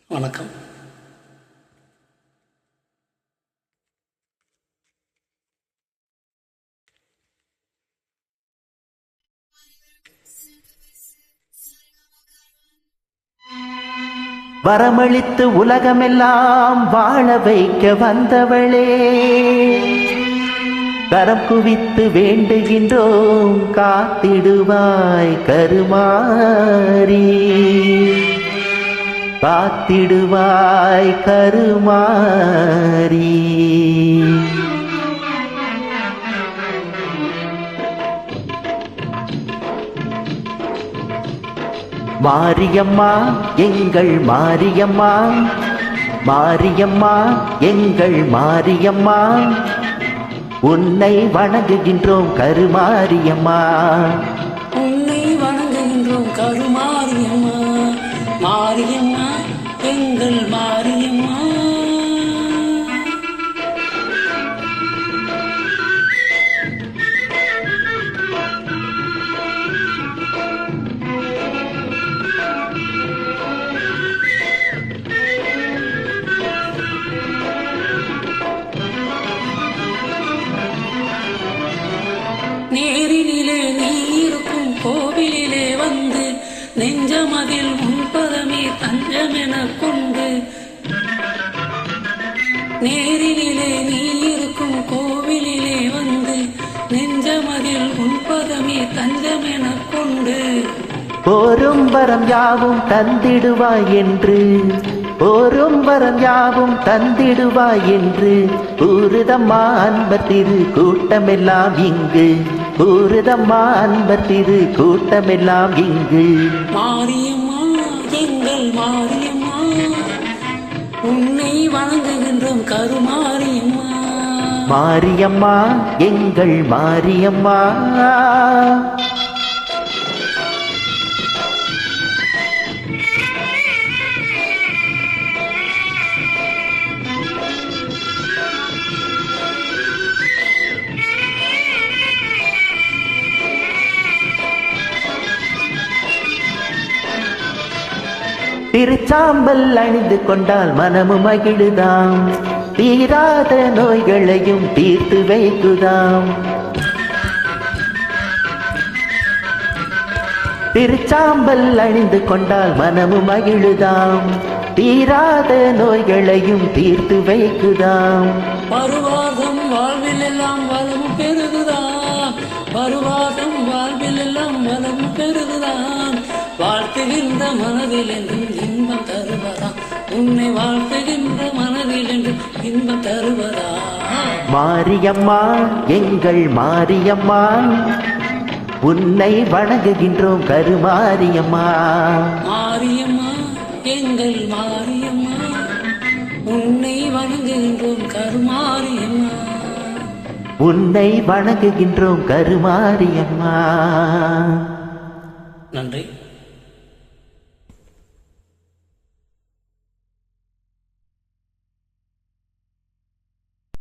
வணக்கம். வரமளித்து உலகமெல்லாம் வாழ வைக்க வந்தவளே, கரம் குவித்து வேண்டுகின்றோம் காத்திடுவாய் கருமாரி, காத்திடுவாய் கருமாரி. மாரியம்மா எங்கள் மாரியம்மா, மாரியம்மா எங்கள் மாரியம்மா, உன்னை வணங்குகின்றோம் கருமாரியம்மா, உன்னை வணங்குகின்றோம் கருமாரியம்மா. மாரியம்மா எங்கள் மாரியம்மா. நேரினிலே நீ இருக்கும் கோவிலிலே வந்து நெஞ்சமதில் முன்பதமே தஞ்சமென கொண்டு, நேரினிலே நீ இருக்கும் கோவிலிலே வந்து நெஞ்சமதில் முன்பதமே தஞ்சமென கொண்டு, போரும் வரம் யாவும் தந்திடுவாய் என்று, போரும் வரம் யாவும் தந்திடுவாய் என்று பூரிதம்மா அன்பர் திரு கூட்டமெல்லாம் இங்கு, பூரிதம்மா அன்பர் திரு கூட்டமெல்லாம் இங்கு. மாரியம்மா எங்கள் மாரியம்மா, உன்னை வணங்குகின்றோம் கருமாரியம்மா. மாரியம்மா எங்கள் மாரியம்மா. திருச்சாம்பல் அணிந்து கொண்டால் மனமும் மகிழுதாம், தீராத நோய்களையும் தீர்த்து வைக்குதாம். திருச்சாம்பல் அணிந்து கொண்டால் மனமும் மகிழுதாம், தீராத நோய்களையும் தீர்த்து வைக்குதாம். பருவாதம் வாழ்வில் எல்லாம் வளம் பெருகுதாம், பருவாதம் வாழ்வில் எல்லாம் வளம் பெருகுதாம். வாழ்த்துகின்ற மனதில் என்றும் இன்பம் தருவதா, உன்னை வாழ்த்துகின்ற மனதில் என்றும் இன்பம் தருவதா. மாரியம்மா எங்கள் மாரியம்மா, உன்னை வணங்குகின்றோம் கருமாரியம்மா. மாரியம்மா எங்கள் மாரியம்மா, உன்னை வணங்குகின்றோம் கருமாரியம்மா, உன்னை வணங்குகின்றோம் கருமாரியம்மா. நன்றி.